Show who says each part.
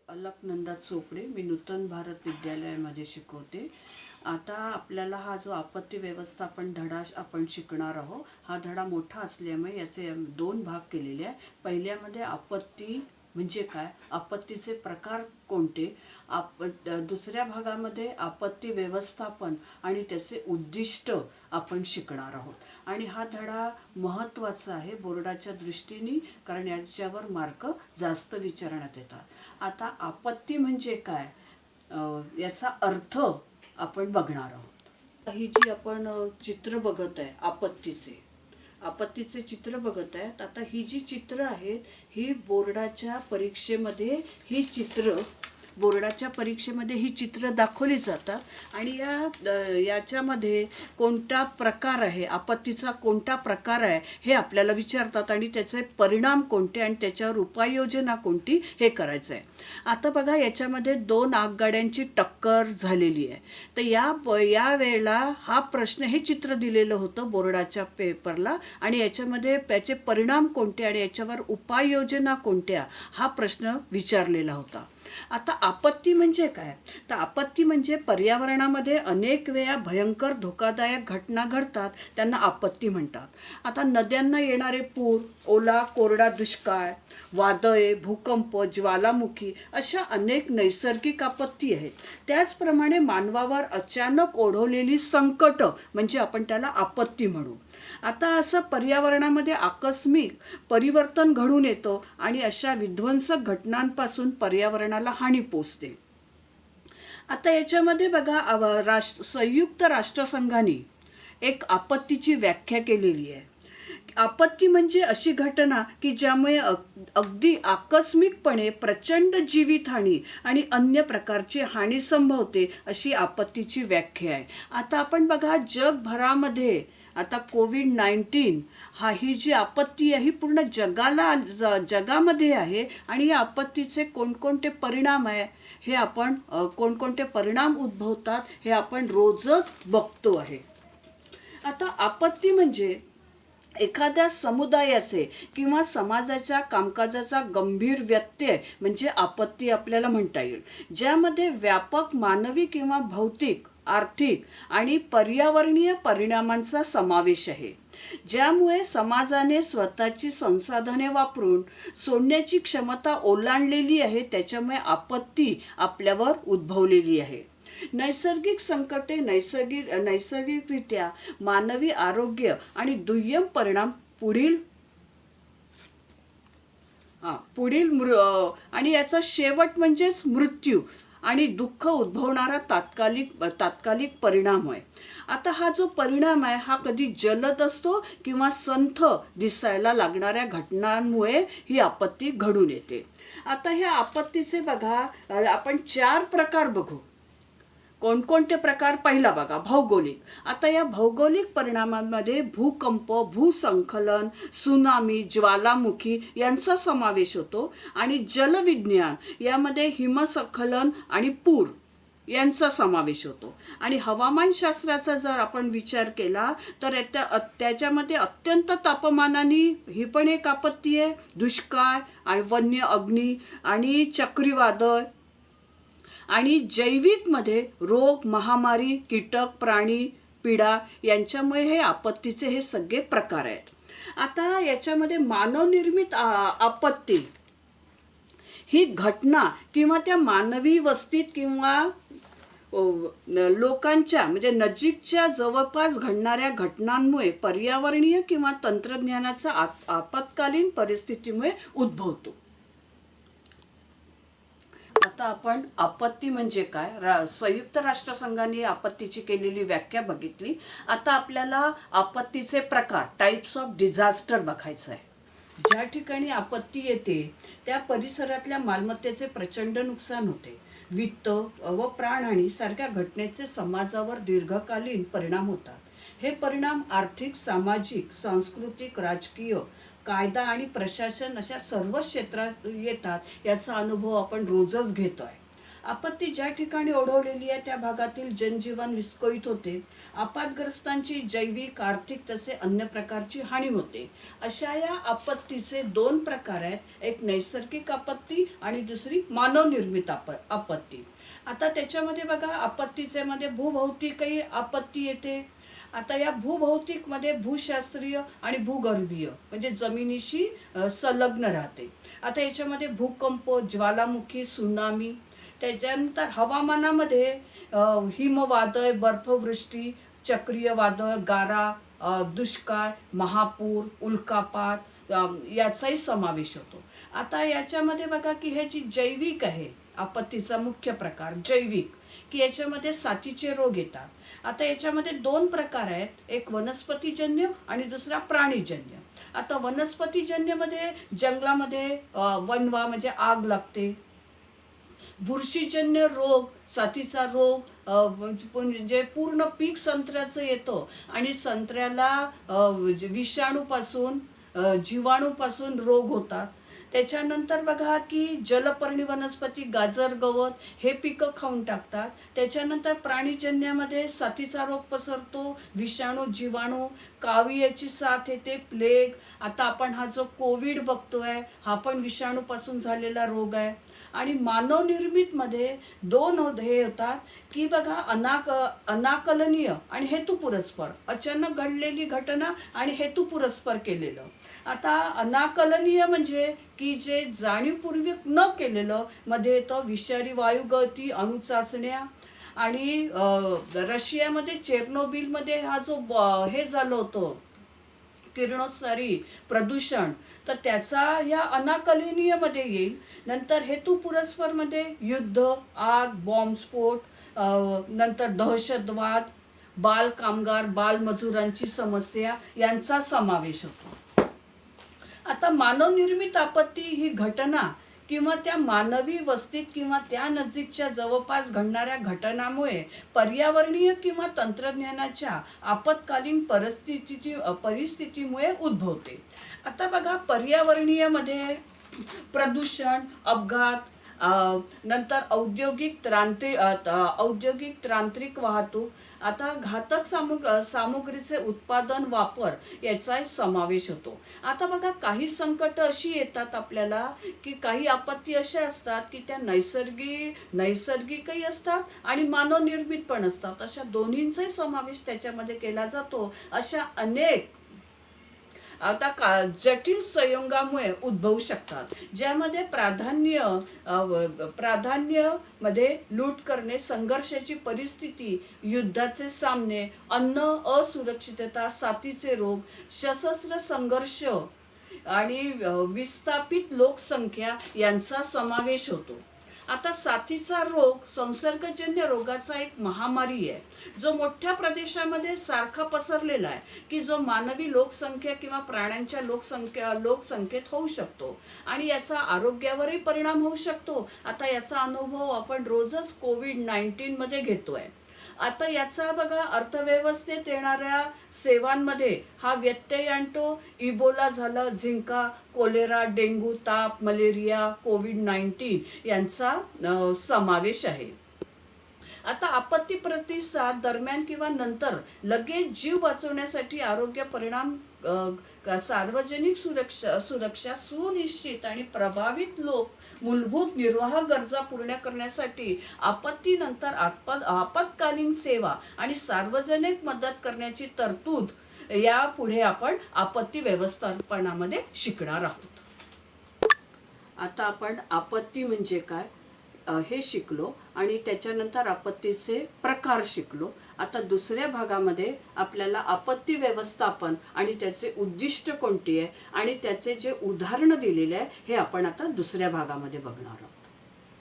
Speaker 1: अलकनंदा चोपडे. मी नूतन भारत विद्यालयामध्ये शिकवते. आता आपल्याला हा जो आपत्ती व्यवस्थापन धडा आपण शिकणार आहोत, हा धडा मोठा असल्यामुळे याचे दोन भाग केलेले आहे. पहिल्यामध्ये आपत्ती म्हणजे काय, आपत्तीचे प्रकार कोणते, दुसऱ्या भागामध्ये आपत्ती व्यवस्थापन आणि त्याचे उद्दिष्ट आपण शिकणार आहोत. आणि हा धडा महत्त्वाचा आहे बोर्डाच्या दृष्टीने, कारण याच्यावर मार्क जास्त विचारण्यात येतात. आता आपत्ती म्हणजे काय, याचा अर्थ आपण बघणार आहोत. ही जी आपण चित्र बघत आहे आपत्तीचे चित्र बघत आहेत. आता ही जी चित्र आहेत ही बोर्डाच्या परीक्षेमध्ये ही चित्र दाखवली जातात. आणि याच्यामध्ये कोणता प्रकार आहे, आपत्तीचा कोणता प्रकार आहे हे आपल्याला विचारतात आणि त्याचे परिणाम कोणते आणि त्याच्यावर उपाययोजना कोणती हे करायचं आहे. आता बघा, याच्यामध्ये दोन आगगाड्यांची टक्कर झालेली आहे. तर या वेळेला हा प्रश्न, हे चित्र दिलेलं होतं बोर्डाच्या पेपरला आणि याच्यामध्ये त्याचे परिणाम कोणते आणि याच्यावर उपाययोजना कोणत्या हा प्रश्न विचारलेला होता. आता आपत्ती म्हणजे काय, तर आपत्ती म्हणजे पर्यावरणामध्ये अनेक वेळा भयंकर धोकादायक घटना घडतात, त्यांना आपत्ती म्हणतात. आता नद्यांना येणारे पूर, ओला कोरडा दुष्काळ, वादळे, भूकंप, ज्वालामुखी अशा अनेक नैसर्गिक आपत्ती आहेत. त्याचप्रमाणे मानवावर अचानक ओढवलेली संकट म्हणजे आपण त्याला आपत्ती म्हणू. आता असं पर्यावरणामध्ये आकस्मिक परिवर्तन घडून येतं आणि अशा विध्वंसक घटनांपासून पर्यावरणाला हानी पोचते. आता याच्यामध्ये बघा, संयुक्त राष्ट्रसंघाने एक आपत्तीची व्याख्या केलेली आहे. आपत्ती म्हणजे अशी घटना की ज्यामुळे अगदी आकस्मिकपणे प्रचंड जीवितहानी आणि अन्य प्रकारची हानी संभवते, अशी आपत्तीची व्याख्या आहे. आता आपण बघा, जगभरामध्ये आता कोविड-19 ही जी आपत्ती आहे ही पूर्ण जगामध्ये आहे. आणि या आपत्तीचे कोणकोणते परिणाम आहे हे आपण कोणकोणते परिणाम उद्भवतात हे आपण रोजच बघतो आहे. आता आपत्ती म्हणजे एखाद्या समुदायाचे किंवा समाजाच्या कामकाजाचा गंभीर व्यत्यय म्हणजे आपत्ती आपल्याला म्हणता येईल, ज्यामध्ये व्यापक मानवी किंवा भौतिक, आर्थिक आणि पर्यावरणीय परिणामांचा समावेश आहे. ज्यामुळे समाजाने स्वतःची संसाधने वापरून सोडण्याची क्षमता ओलांडलेली आहे, त्याच्यामुळे आपत्ती आपल्यावर उद्भवलेली आहे. नैसर्गिक संकटे नैसर्गिकरित्या मानवी आरोग्य आणि दुय्यम परिणाम आणि याचा शेवट म्हणजेच मृत्यू आणि दुःख उद्भवणारा तात्कालिक परिणाम आहे. आता हा जो परिणाम आहे हा कधी जलद असतो किंवा संथ दिसायला लागणाऱ्या घटनांमुळे ही आपत्ती घडून येते. आता ह्या आपत्तीचे बघा, आपण 4 प्रकार बघू. कोणकोणते प्रकार, पहिला बघा भौगोलिक. आता या भौगोलिक परिणामांमध्ये भूकंप, भूस्खलन, सुनामी, ज्वालामुखी यांचा समावेश होतो. आणि जलविज्ञान यामध्ये हिमस्खलन आणि पूर यांचा समावेश होतो. आणि हवामानशास्त्राचा जर आपण विचार केला तर त्याच्यामध्ये अत्यंत तापमानाने ही पण एक आपत्ती आहे. दुष्काळ आणि वन्य अग्नी आणि चक्रीवादळ. आणि जैविकमध्ये रोग, महामारी, कीटक, प्राणी, पिडा यांच्यामुळे हे आपत्तीचे हे सगळे प्रकार आहेत. आता याच्यामध्ये मानवनिर्मित आपत्ती ही घटना किंवा त्या मानवी वस्तीत किंवा लोकांच्या म्हणजे नजीकच्या जवळपास घडणाऱ्या घटनांमुळे पर्यावरणीय किंवा तंत्रज्ञानाचा आपत्कालीन परिस्थितीमुळे उद्भवतो. आता आपण आपत्ती म्हणजे काय, संयुक्त राष्ट्रसंघाने आपत्तीची केलेली व्याख्या बघितली. आता आपल्याला आपत्तीचे प्रकार, टाइप्स ऑफ डिझास्टर बघायचं आहे. ज्या ठिकाणी आपत्ती येते त्या परिसरातल्या मालमत्तेचे प्रचंड नुकसान होते. वित्त व प्राणहानी सारख्या घटनेचे समाजावर दीर्घकालीन परिणाम होतात. हे परिणाम आर्थिक, सामाजिक, सांस्कृतिक, राजकीय, कायदा आणि प्रशासन अशा सर्व क्षेत्रात येतात. याचा अनुभव आपण रोजच घेतोय. आपत्ती ज्या ठिकाणी ओढवलेली आहे त्या भागातील जनजीवन विस्कळीत होते. आपत्ग्रस्तांची जैविक, आर्थिक तसे अन्य प्रकारची हानी होते. अशा या आपत्तीचे दोन प्रकार आहेत, एक नैसर्गिक आपत्ती आणि दुसरी मानवनिर्मित आपत्ती. आता त्याच्यामध्ये बघा, आपत्तीचे मध्ये भूभौतिकही आपत्ती येते. आता या भूभौतिक मध्ये भूशास्त्रीय आणि भूगर्भीय म्हणजे जमिनीशी संलग्न राहते. आता याच्यामध्ये भूकंप, ज्वालामुखी, सुनामी. त्याच्यानंतर हवामानामध्ये हिमवादळ, बर्फवृष्टी, चक्रीय वादळ, गारा, दुष्काळ, महापूर, उल्कापात याचाही समावेश होतो. आता याच्यामध्ये बघा की हे जी जैविक आहे आपत्तीचा मुख्य प्रकार जैविक, की याच्यामध्ये साथीचे रोग येतात. आता याच्यामध्ये दोन प्रकार आहेत, एक वनस्पतीजन्य आणि दुसरा प्राणीजन्य. आता वनस्पतीजन्यमध्ये जंगलामध्ये वणवा म्हणजे आग लागते. बुरशीजन्य रोग, साथीचा रोग म्हणजे पूर्ण पीक संत्र्याचं येतं आणि संत्र्याला विषाणूपासून जीवाणूपासून रोग होतात. त्याच्यानंतर बघा की जलपर्णी वनस्पती, गाजर, गवत हे पिकं खाऊन टाकतात. त्याच्यानंतर प्राणीजन्यामध्ये साथीचा रोग पसरतो, विषाणू, जीवाणू, कावीळाची साथ येते, प्लेग. आता आपण हा जो कोविड बघतोय हा पण विषाणूपासून झालेला रोग आहे. आणि मानवनिर्मित मध्ये दोन हे होतात की बघा, अनाकलनीय आणि हेतुपुरस्पर, अचानक घडलेली घटना आणि हेतुपुरस्पर केलेलं. आता अनाकलनीय म्हणजे की जे जाणीवपूर्वक न केलेलं मध्ये येतं, विषारी वायू गळती, अणुचाचण्या. आणि रशियामध्ये चेर्नोबिलमध्ये हा जो हे झालं होतं किरणोत्सारी प्रदूषण, तर त्याचा या अनाकलनीय मध्ये येईल. नंतर हेतुपुरस्पर मध्ये युद्ध, आग, बॉम्बस्फोट, नंतर दहशतवाद, बाल कामगार, बालमजुरांची समस्या यांचा समावेश होतो. आता मानवनिर्मित आपत्ती ही घटना किंवा त्या मानवी वस्तीत किंवा त्या नजीकच्या जवळपास घडणाऱ्या घटनामुळे पर्यावरणीय किंवा तंत्रज्ञानाच्या आपत्कालीन परिस्थितीमुळे उद्भवते. आता बघा, पर्यावरणीय मध्ये प्रदूषण, अपघात, नंतर औद्योगिक तांत्रिक वाहतूक, आता घातक सामुग्रीचे उत्पादन, वापर याचाही समावेश होतो. आता बघा, काही संकट अशी येतात आपल्याला की काही आपत्ती अशा असतात की त्या नैसर्गिकही असतात आणि मानवनिर्मित पण असतात. अशा दोन्हींचाही समावेश त्याच्यामध्ये केला जातो. अशा अनेक आता जटिल संयोगामुळे उद्भवू शकतात, ज्यामध्ये प्राधान्य मध्ये लूट करणे, संघर्षाची परिस्थिती, युद्धाचे सामने, अन्न असुरक्षितता, साथीचे रोग, सशस्त्र संघर्ष आणि विस्थापित लोकसंख्या यांचा समावेश होतो. आता साथीचा रोग संसर्गजन्य रोगाचा एक महामारी आहे, जो मोठ्या प्रदेशामध्ये सारखा पसरलेला आहे, की जो मानवी लोकसंख्या किंवा प्राण्यांच्या लोकसंख्येत होऊ शकतो आणि याचा आरोग्यावरही परिणाम होऊ शकतो. आता याचा अनुभव आपण रोजच कोविड-19 मध्ये घेतोय. आता याचा बघा, अर्थव्यवस्थेत येणाऱ्या सेवांमध्ये हा व्यत्यय आणतो. इबोला झालं, झिंका, कोलेरा, डेंग्यू, ताप, मलेरिया, कोविड-19 यांचा समावेश आहे. आता आपत्ती प्रतिसाद दरम्यान किंवा नंतर लगेच जीव वाचवण्यासाठी आरोग्य परिणाम, सार्वजनिक सुरक्षा सुनिश्चित आणि प्रभावित लोक मूलभूत निर्वाह गरजा पूर्ण करण्यासाठी आपत्तीनंतर आपत्कालीन सेवा आणि सार्वजनिक मदत करण्याची तरतूद यापुढे आपण आपत्ती व्यवस्थापनामध्ये शिकणार आहोत. आता आपण आपत्ती म्हणजे काय हे शिकलो आणि त्याच्यानंतर आपत्तीचे प्रकार शिकलो. आता दुसऱ्या भागामध्ये आपल्याला आपत्ती व्यवस्थापन आणि त्याचे उद्दिष्ट कोणती आहे आणि त्याचे जे उदाहरण दिलेले आहे हे आपण आता दुसऱ्या भागामध्ये बघणार आहोत.